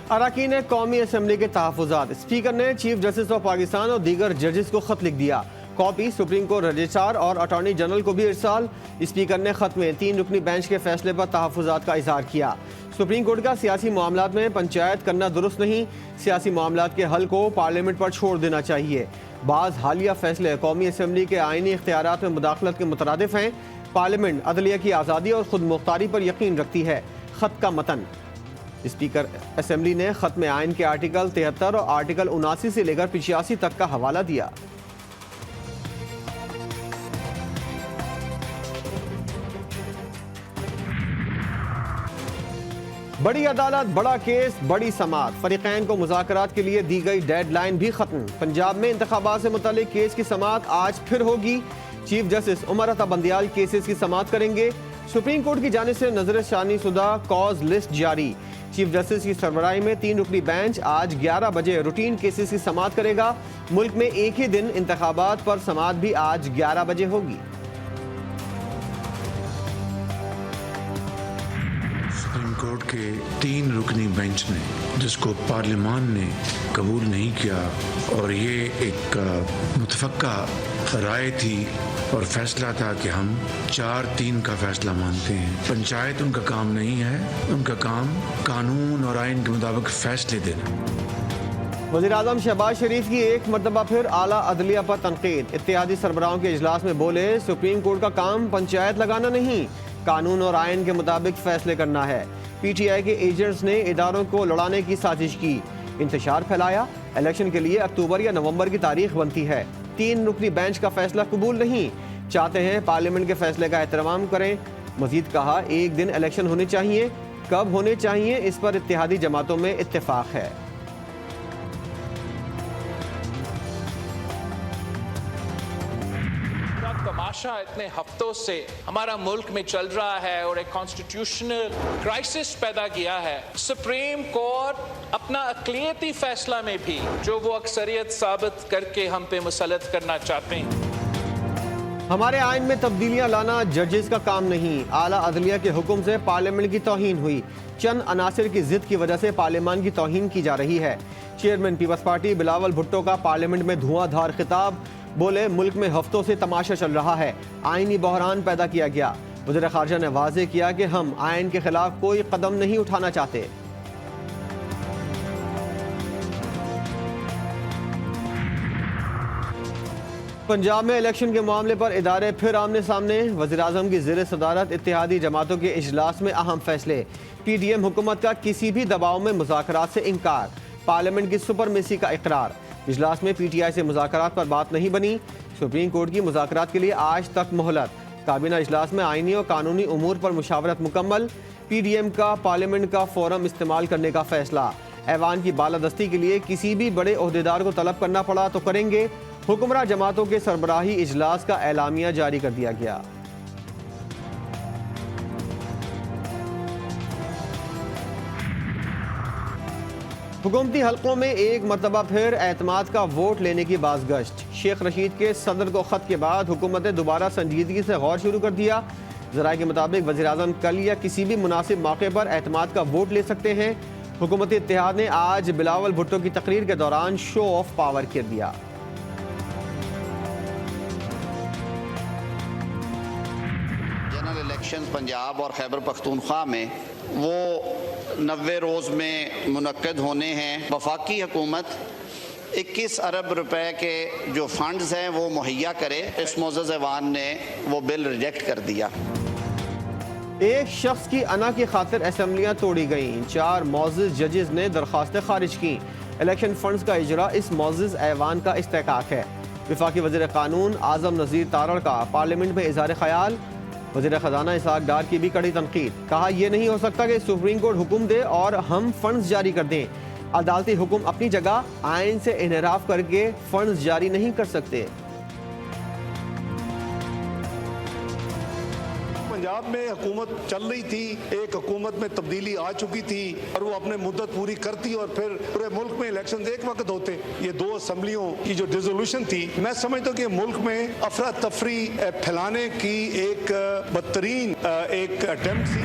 अरकान कौमी असम्बली के तहफ़्फ़ुज़ात। स्पीकर ने चीफ जस्टिस ऑफ पाकिस्तान और दीगर जजेस को खत लिख दिया। कॉपी सुप्रीम कोर्ट रजिस्ट्रार और अटॉर्नी जनरल को भी इरसाल। स्पीकर ने खत में 3 रुकनी बेंच के फैसले पर तहफ़्फ़ुज़ात का इज़हार किया। सुप्रीम कोर्ट का सियासी मामलात में पंचायत करना दुरुस्त नहीं, सियासी मामलात के हल को पार्लियामेंट पर छोड़ देना चाहिए। बाज़ हालिया फैसले कौमी असम्बली के आइनी इख्तियारात में मुदाखलत के मुतरादिफ हैं। पार्लियामेंट अदलिया की आज़ादी और खुद मुख्तारी पर यकीन रखती है। खत का मतन। स्पीकर असेंबली ने खत में आइन के आर्टिकल 73 और आर्टिकल 79 से लेकर 85 तक का हवाला दिया। बड़ी अदालत, बड़ा केस, बड़ी समाअत। फरीकैन को मुज़ाकरात के लिए दी गई डेडलाइन भी खत्म। पंजाब में इंतखाबात से मुतालिक केस की समाअत आज फिर होगी। Chief justice Umar Ata Bandial cases की समाअत करेंगे। सुप्रीम कोर्ट की जानिब से नजरसानी शुदा कॉज लिस्ट जारी। चीफ जस्टिस की सरबराही में 3 रुकनी बेंच आज 11 बजे रूटीन केसेस की समाअत करेगा। मुल्क में एक ही दिन इंतखाबात पर समाअत भी आज 11 बजे होगी। सुप्रीम कोर्ट के 3 रुकनी बेंच ने, जिसको पार्लियामान ने कबूल नहीं किया, और ये एक मुतफक्का राय थी और फैसला था कि हम 4-3 का फैसला मानते हैं। पंचायत उनका काम नहीं है, उनका काम कानून और आइन के मुताबिक फैसले देना। वज़ीर-ए-आज़म शहबाज शरीफ की एक मरतबा फिर आला अदलिया पर तनकीद। इत्तेहादी सरबराहों के इजलास में बोले, सुप्रीम कोर्ट का काम पंचायत लगाना नहीं, कानून और आइन के मुताबिक फैसले करना है। PTI के एजेंट्स ने इदारों को लड़ाने की साजिश की, इंतशार फैलाया। इलेक्शन के लिए अक्टूबर या नवंबर की तारीख बनती है। 3 रुकनी बेंच का फैसला कबूल नहीं, चाहते हैं पार्लियामेंट के फैसले का एहतराम करें। मजीद कहा, एक दिन इलेक्शन होने चाहिए, कब होने चाहिए इस पर इत्तेहादी जमातों में इत्तेफाक है। तमाशा इतने हफ्तों से हमारा मुल्क में चल रहा है और एक कॉन्स्टिट्यूशनल क्राइसिस पैदा किया है। सुप्रीम कोर्ट अपना अक़लियती फैसला में भी जो वो अक्सरियत साबित करके हम पे मुसल्लत करना चाहते हैं। हमारे आइन में तब्दीलियां लाना जजेस का काम नहीं। आला अदलिया के हुक्म से पार्लियामेंट की तौहीन हुई। चंद अनासिर की जिद की वजह से पार्लियामान की तौहीन की जा रही है। चेयरमैन पीपल्स पार्टी बिलावल भुट्टो का पार्लियामेंट में धुआंधार खिताब। बोले, मुल्क में हफ्तों से तमाशा चल रहा है, आईनी बहरान पैदा किया गया। वज़ीर ख़ारजा ने वाज़ेह किया कि हम आइन के खिलाफ कोई कदम नहीं उठाना चाहते। पंजाब में इलेक्शन के मामले पर इदारे फिर आमने सामने। वज़ीर-ए-आज़म की ज़ेर सदारत इत्तेहादी जमातों के इजलास में अहम फैसले। PDM हुकूमत का किसी भी दबाव में मुज़ाकरात से इनकार। पार्लियामेंट की सुपरमेसी का इकरार। इजलास में PTI से मुज़ाकरात पर बात नहीं बनी। सुप्रीम कोर्ट की मुज़ाकरात के लिए आज तक मोहलत। काबीना इजलास में आइनी और कानूनी उमूर पर मुशावरत मुकम्मल। PDM का पार्लियामेंट का फोरम इस्तेमाल करने का फैसला। ऐवान की बालादस्ती के लिए किसी भी बड़े ओहदेदार को तलब करना पड़ा तो करेंगे। हुक्मरान जमातों के सरबराही इजलास का एलामिया जारी कर दिया गया। हुकूमती हलकों में एक मरतबा फिर एतमाद का वोट लेने की बाज़गश्त। शेख रशीद के सदर को खत के बाद हुकूमत ने दोबारा संजीदगी से गौर शुरू कर दिया। ज़राए के मुताबिक वज़ीर-ए-आज़म कल या किसी भी मुनासिब मौके पर एतमाद का वोट ले सकते हैं। हुकूमती इत्तेहाद ने आज बिलावल भुट्टो की तकरीर के दौरान शो ऑफ पावर कर दिया। जनरल इलेक्शन पंजाब और खैबर पख्तूनख्वा में वो 90 रोज़ में मुनक्कद होने हैं। वफाकी हुकूमत 21 अरब रुपए के जो फंड्स हैं वो मुहैया करे। इस मोअज़्ज़ज़ ऐवान ने वो बिल रिजेक्ट कर दिया। एक शख्स की अना की खातिर असम्बलियाँ तोड़ी गईं। 4 मोअज़्ज़ज़ जजेस ने दरख्वास्तें खारिज की। इलेक्शन फंड्स का इजरा इस मोअज़्ज़ज़ ऐवान का इस्तेहकाक है। वफाकी वज़ीर कानून आज़म नज़ीर तारड़ का पार्लियामेंट में इज़हार ख्याल। वज़ीर ख़जाना इसहाक डार की भी कड़ी तनकीद। कहा, यह नहीं हो सकता कि सुप्रीम कोर्ट हुक्म दे और हम फंड्स जारी कर दें। अदालती हुक्म अपनी जगह, आइन से इनहराफ करके फंड्स जारी नहीं कर सकते। पंजाब में हुकूमत चल रही थी, एक हुकूमत में तब्दीली आ चुकी थी और वो अपने मुद्दत पूरी करती और फिर पूरे मुल्क में इलेक्शन एक वक्त होते। ये 2 असम्बलियों की जो डिसोल्यूशन थी, मैं समझता हूँ कि मुल्क में अफरा तफरी फैलाने की एक बदतरीन एक अटेम्प्ट थी।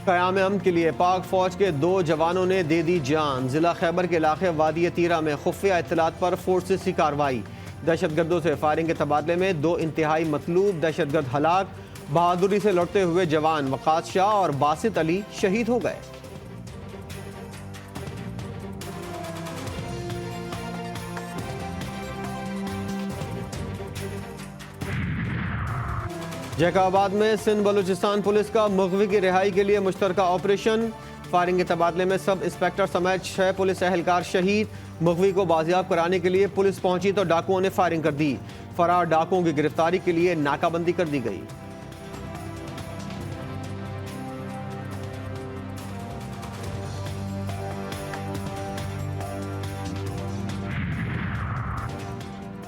क़याम अमन के लिए पाक फौज के 2 जवानों ने दे दी जान। जिला खैबर के इलाके वादी तीरा में खुफिया इत्तलात पर फोर्सेस की कार्रवाई। दहशतगर्दों से फायरिंग के तबादले में 2 इंतहाई मतलूब दहशतगर्द हलाक। बहादुरी से लड़ते हुए जवान वक़ास शाह और बासित अली शहीद हो गए। जैकाबाद में सिंध बलूचिस्तान पुलिस का मुगवी की रिहाई के लिए मुश्तरका ऑपरेशन। फायरिंग के तबादले में सब इंस्पेक्टर समेत 6 पुलिस एहलकार शहीद। मुगवी को बाजियाब कराने के लिए पुलिस पहुंची तो डाकुओं ने फायरिंग कर दी। फरार डाकुओं की गिरफ्तारी के लिए नाकाबंदी कर दी गई।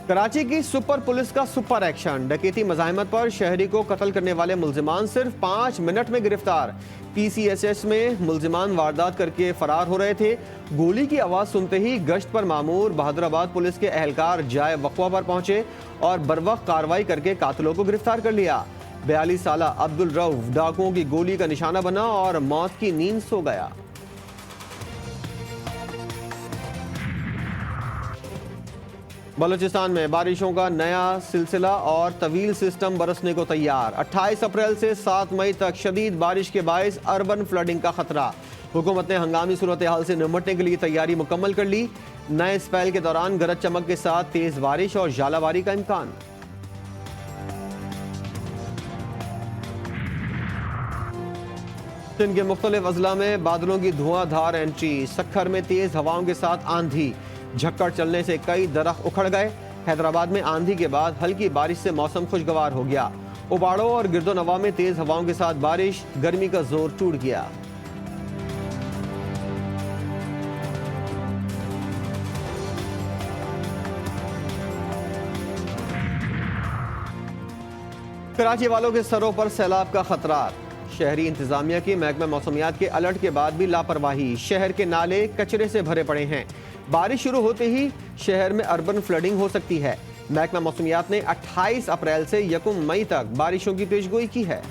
कराची की सुपर पुलिस का सुपर एक्शन। डकैती मज़ाहमत पर शहरी को कत्ल करने वाले मुल्जिमान सिर्फ 5 मिनट में गिरफ्तार। PCSS में मुल्जिमान वारदात करके फरार हो रहे थे। गोली की आवाज़ सुनते ही गश्त पर मामूर बहादुराबाद पुलिस के एहलकार जाए वक़्वा पर पहुंचे और बरवक्त कार्रवाई करके कातिलों को गिरफ्तार कर लिया। 42 साला अब्दुल रऊफ डाकुओं की गोली का निशाना बना और मौत की नींद सो गया। बलूचिस्तान में बारिशों का नया सिलसिला और तवील सिस्टम बरसने को तैयार। 28 अप्रैल से 7 मई तक शदीद बारिश के बायस अर्बन फ्लडिंग का खतरा। हुकूमत ने हंगामी सूरत हाल से निपटने के लिए तैयारी मुकम्मल कर ली। नए स्पेल के दौरान गरज चमक के साथ तेज बारिश और झालावारी का इम्कान। सिंध के मुख्तलिफ अजला में बादलों की धुआंधार एंट्री। सक्खर में तेज हवाओं के साथ आंधी। झक्कड़ चलने से कई दरख्त उखड़ गए। हैदराबाद में आंधी के बाद हल्की बारिश से मौसम खुशगवार हो गया। उबाड़ों और गिरदोनवा में तेज हवाओं के साथ बारिश। गर्मी का जोर टूट गया। कराची वालों के सरों पर सैलाब का खतरा। शहरी इंतजामिया की महकमा मौसमियात के अलर्ट के बाद भी लापरवाही। शहर के नाले कचरे से भरे पड़े हैं। बारिश शुरू होते ही शहर में अर्बन फ्लडिंग हो सकती है। महकमा मौसमियात ने 28 अप्रैल से 1 मई तक बारिशों की पेशगोई की है।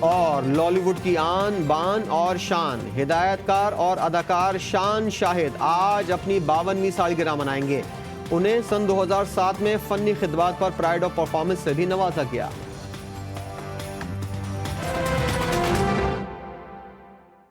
और लॉलीवुड की आन बान और शान हिदायतकार और अदाकार शान शाहिद आज अपनी 52वीं सालगिरह मनाएंगे। उन्हें सन 2007 में फनी खिदमत पर प्राइड ऑफ परफॉर्मेंस से भी नवाजा गया।